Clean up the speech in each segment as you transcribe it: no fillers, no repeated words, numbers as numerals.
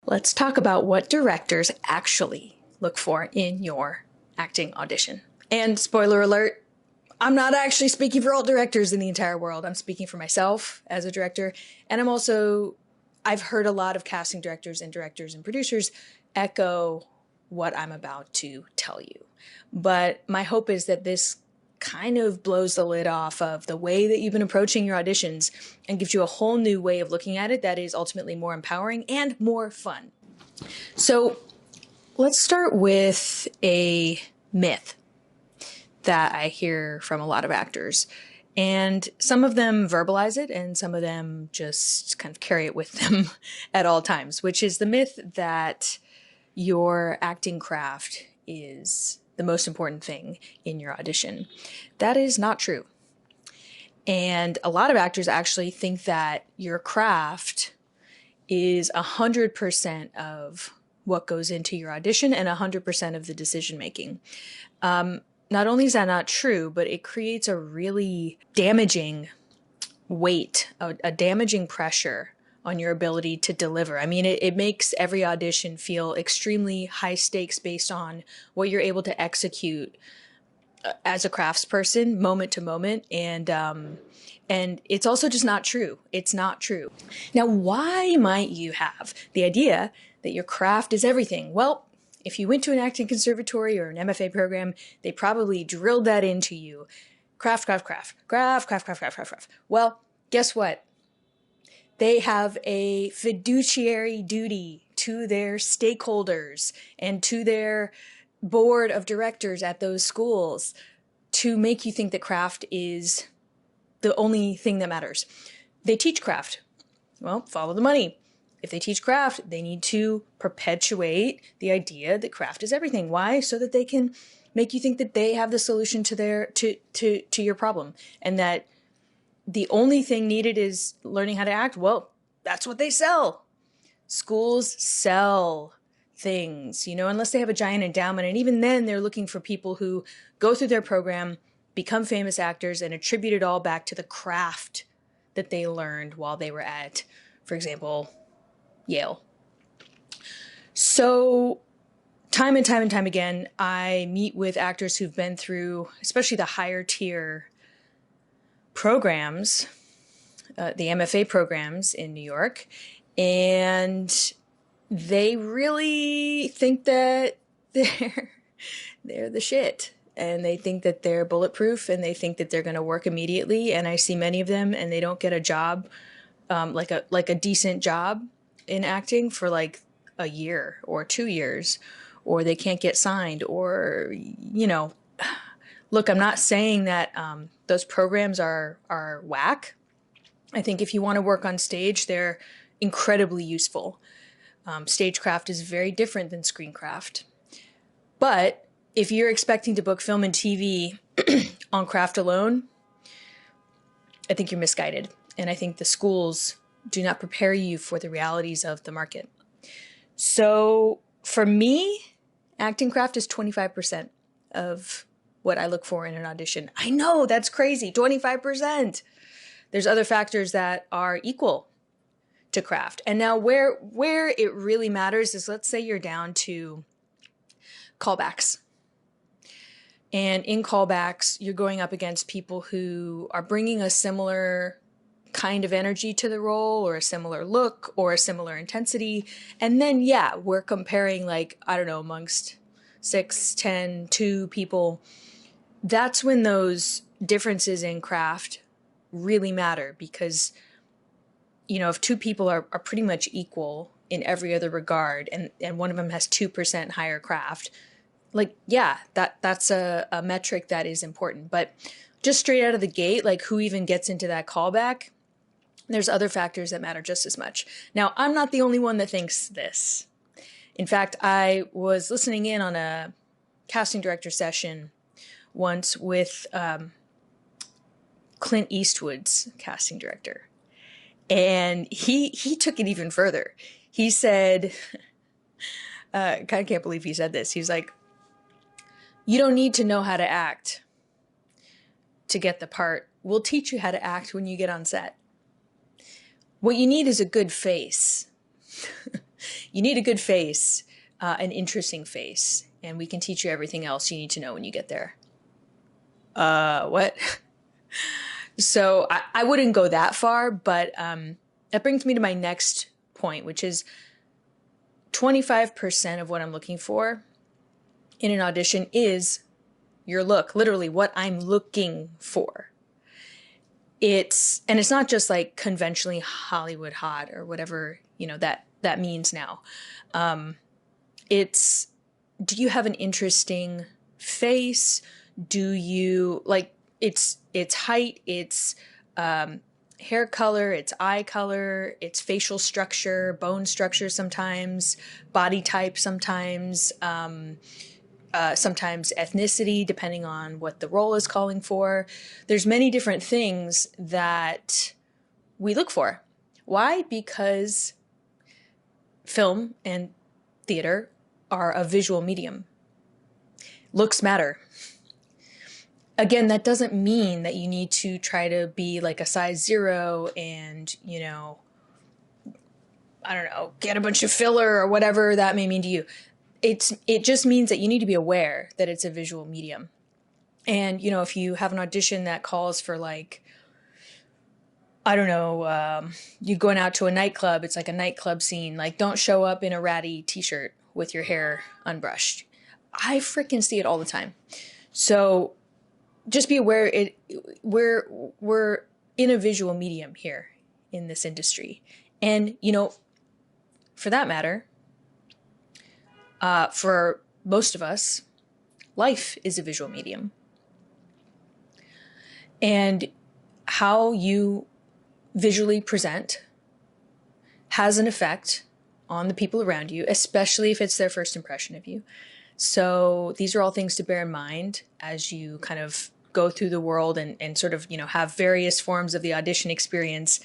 Let's talk about what directors actually look for in your acting audition. And spoiler alert, I'm not actually speaking for all directors in the entire world. I'm speaking for myself as a director. And I've heard a lot of casting directors and producers echo what I'm about to tell you. But my hope is that this kind of blows the lid off of the way that you've been approaching your auditions and gives you a whole new way of looking at it that is ultimately more empowering and more fun. So let's start with a myth that I hear from a lot of actors. And some of them verbalize it and some of them just kind of carry it with them at all times, which is the myth that your acting craft is the most important thing in your audition. That is not true. And a lot of actors actually think that your craft is 100% of what goes into your audition and 100% of the decision making. Not only is that not true, but it creates a really damaging weight, a damaging pressure on your ability to deliver. I mean, it makes every audition feel extremely high stakes based on what you're able to execute as a craftsperson, moment to moment. And it's also just not true. It's not true. Now, why might you have the idea that your craft is everything? Well, if you went to an acting conservatory or an MFA program, they probably drilled that into you. Craft, craft, craft, craft, craft, craft, craft, craft, craft. Well, guess what? They have a fiduciary duty to their stakeholders and to their board of directors at those schools to make you think that craft is the only thing that matters. They teach craft. Well, follow the money. If they teach craft, they need to perpetuate the idea that craft is everything. Why? So that they can make you think that they have the solution to your problem, and that the only thing needed is learning how to act. Well, that's what they sell. Schools sell things, unless they have a giant endowment. And even then, they're looking for people who go through their program, become famous actors, and attribute it all back to the craft that they learned while they were at, for example, Yale. So time and time and time again, I meet with actors who've been through, especially the higher tier programs, the MFA programs in New York, and they really think that they're the shit, and they think that they're bulletproof, and they think that they're going to work immediately. And I see many of them, and they don't get a job, like a decent job in acting for like a year or 2 years, or they can't get signed, or look, I'm not saying that those programs are whack. I think if you want to work on stage, they're incredibly useful. Stagecraft is very different than screencraft. But if you're expecting to book film and TV on craft alone, I think you're misguided. And I think the schools do not prepare you for the realities of the market. So for me, acting craft is 25% of what I look for in an audition. I know, that's crazy, 25%. There's other factors that are equal to craft. And now where it really matters is, let's say you're down to callbacks. And in callbacks, you're going up against people who are bringing a similar kind of energy to the role, or a similar look, or a similar intensity. And then, yeah, we're comparing, like, I don't know, amongst 6, 10, 2 people. That's when those differences in craft really matter, because, if 2 people are pretty much equal in every other regard, and one of them has 2% higher craft, like, yeah, that's a metric that is important. But just straight out of the gate, like, who even gets into that callback, there's other factors that matter just as much. Now, I'm not the only one that thinks this. In fact, I was listening in on a casting director session once with Clint Eastwood's casting director. And he took it even further. He said, I kind of can't believe he said this. He's like, you don't need to know how to act to get the part. We'll teach you how to act when you get on set. What you need is a good face. You need a good face, an interesting face, and we can teach you everything else you need to know when you get there. What? So I wouldn't go that far, but that brings me to my next point, which is 25% of what I'm looking for in an audition is your look, literally what I'm looking for. It's not just like conventionally Hollywood hot or whatever, that means now. It's, do you have an interesting face? Do you like, it's height, it's hair color, it's eye color, it's facial structure, bone structure sometimes, body type sometimes, sometimes ethnicity, depending on what the role is calling for. There's many different things that we look for. Why? Because film and theater are a visual medium. Looks matter. Again, that doesn't mean that you need to try to be like a size 0 and, I don't know, get a bunch of filler or whatever that may mean to you. It just means that you need to be aware that it's a visual medium. And, if you have an audition that calls for like, I don't know, you going out to a nightclub, it's like a nightclub scene, like don't show up in a ratty t-shirt with your hair unbrushed. I freaking see it all the time. So just be aware we're in a visual medium here in this industry. And, for that matter, for most of us, life is a visual medium. And how you visually present has an effect on the people around you, especially if it's their first impression of you. So these are all things to bear in mind as you kind of go through the world and sort of, have various forms of the audition experience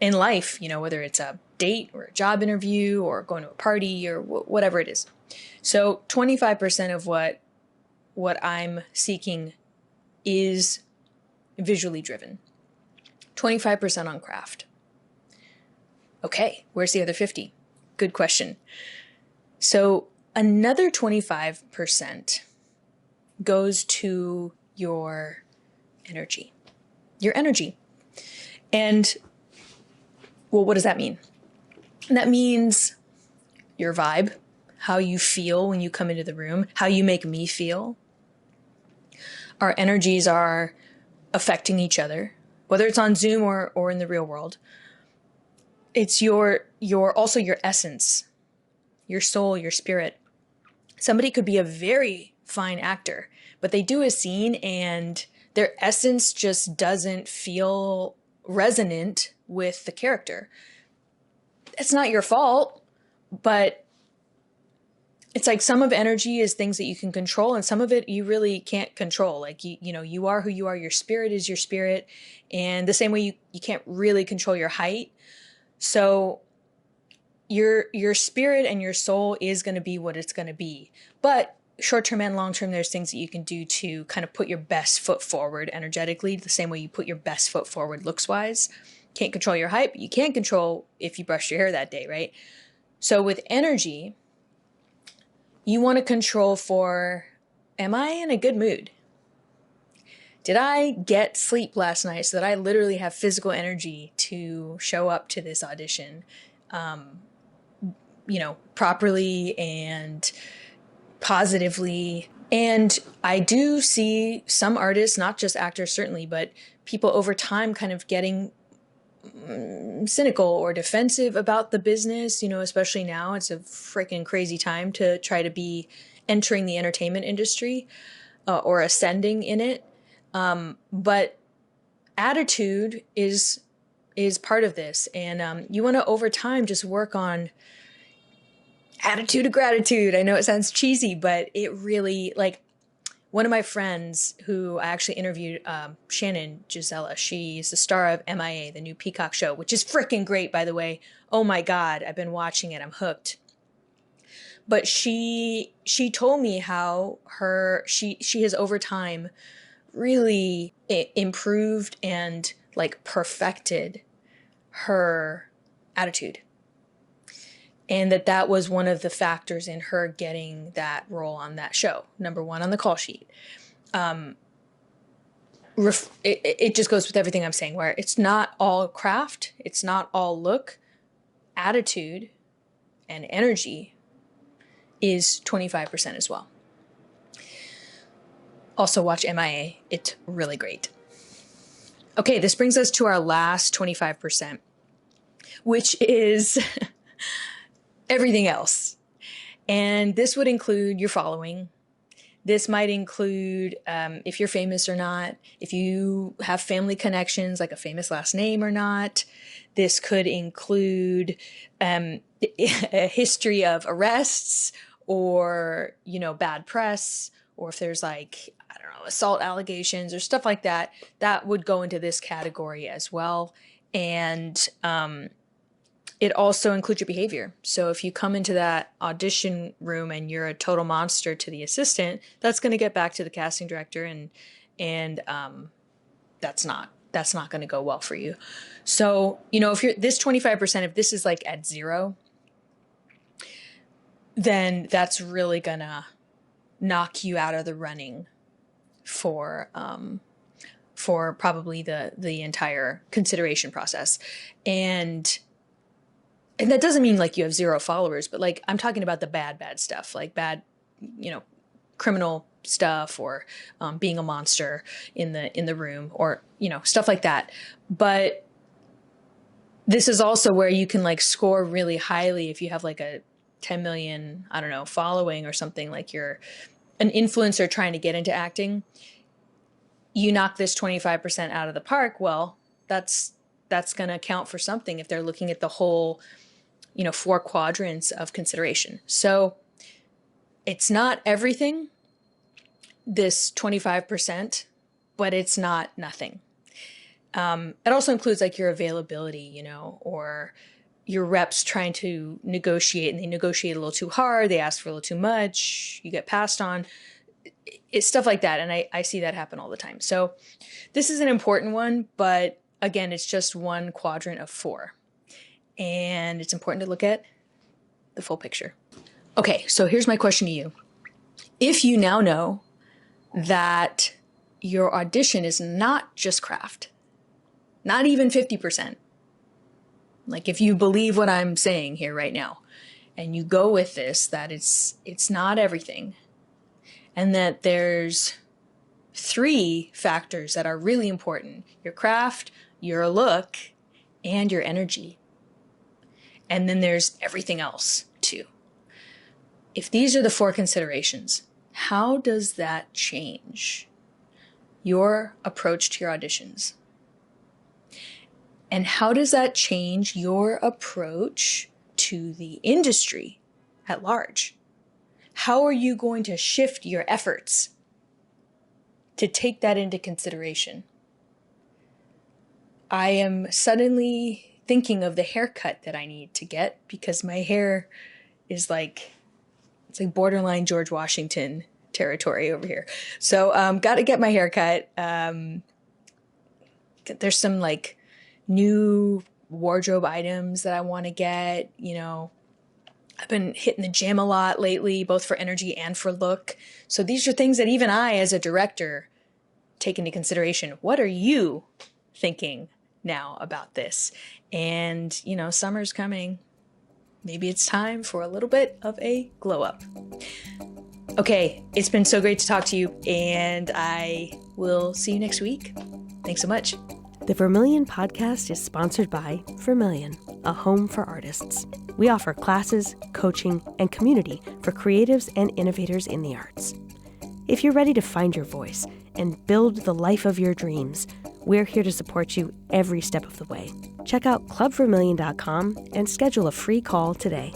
in life, whether it's a date or a job interview or going to a party or whatever it is. So 25% of what I'm seeking is visually driven. 25% on craft. Okay, where's the other 50? Good question. So another 25% goes to your energy. Your energy. And, well, what does that mean? That means your vibe, how you feel when you come into the room, how you make me feel. Our energies are affecting each other, whether it's on Zoom or in the real world. It's your also your essence, your soul, your spirit. Somebody could be a very fine actor, but they do a scene and their essence just doesn't feel resonant with the character. It's not your fault, but it's like some of energy is things that you can control and some of it you really can't control. Like, you are who you are. Your spirit is your spirit. And the same way you can't really control your height. So your spirit and your soul is going to be what it's going to be. But short-term and long-term, there's things that you can do to kind of put your best foot forward energetically, the same way you put your best foot forward looks-wise. Can't control your height, but you can control if you brushed your hair that day, right? So with energy, you want to control for, am I in a good mood? Did I get sleep last night so that I literally have physical energy to show up to this audition, properly and positively? And I do see some artists, not just actors certainly, but people over time kind of getting cynical or defensive about the business, especially now. It's a freaking crazy time to try to be entering the entertainment industry or ascending in it. But attitude is part of this. And you want to, over time, just work on attitude of gratitude. I know it sounds cheesy, but it really, like, one of my friends who I actually interviewed, Shannon Gisella, she's the star of MIA, the new Peacock show, which is freaking great, by the way. Oh my God, I've been watching it. I'm hooked. But she told me how she has over time really improved and like perfected her attitude. And that was one of the factors in her getting that role on that show. Number one on the call sheet. It just goes with everything I'm saying, where it's not all craft, it's not all look, attitude and energy is 25% as well. Also watch MIA. It's really great. Okay, this brings us to our last 25%, which is everything else. And this would include your following. This might include if you're famous or not, if you have family connections, like a famous last name or not. This could include a history of arrests or, bad press, or if there's assault allegations or stuff like that, that would go into this category as well. And it also includes your behavior. So if you come into that audition room and you're a total monster to the assistant, that's going to get back to the casting director, and that's not going to go well for you. So, if you're this 25%, if this is like at 0, then that's really going to knock you out of the running for probably the entire consideration process. And that doesn't mean like you have 0 followers, but like I'm talking about the bad stuff, like bad, criminal stuff, or being a monster in the room, or stuff like that. But this is also where you can like score really highly if you have like a 10 million, following or something, like you're an influencer trying to get into acting. You knock this 25% out of the park, well, that's going to count for something if they're looking at the whole, 4 quadrants of consideration. So it's not everything, this 25%, but it's not nothing. It also includes like your availability, or your reps trying to negotiate, and they negotiate a little too hard. They ask for a little too much. You get passed on. It's stuff like that. And I see that happen all the time. So this is an important one, but again, it's just one quadrant of 4. And it's important to look at the full picture. Okay, so here's my question to you. If you now know that your audition is not just craft, not even 50%, like if you believe what I'm saying here right now, and you go with this, that it's not everything, and that there's 3 factors that are really important: your craft, your look, and your energy. And then there's everything else too. If these are the 4 considerations, how does that change your approach to your auditions? And how does that change your approach to the industry at large? How are you going to shift your efforts to take that into consideration? I am suddenly thinking of the haircut that I need to get, because my hair is it's like borderline George Washington territory over here. So got to get my hair cut. There's some like new wardrobe items that I want to get. I've been hitting the gym a lot lately, both for energy and for look. So these are things that even I, as a director, take into consideration. What are you thinking now about this? And, summer's coming. Maybe it's time for a little bit of a glow up. Okay, it's been so great to talk to you, and I will see you next week. Thanks so much. The Vermilion podcast is sponsored by Vermilion, a home for artists. We offer classes, coaching, and community for creatives and innovators in the arts. If you're ready to find your voice and build the life of your dreams, we're here to support you every step of the way. Check out clubvermilion.com and schedule a free call today.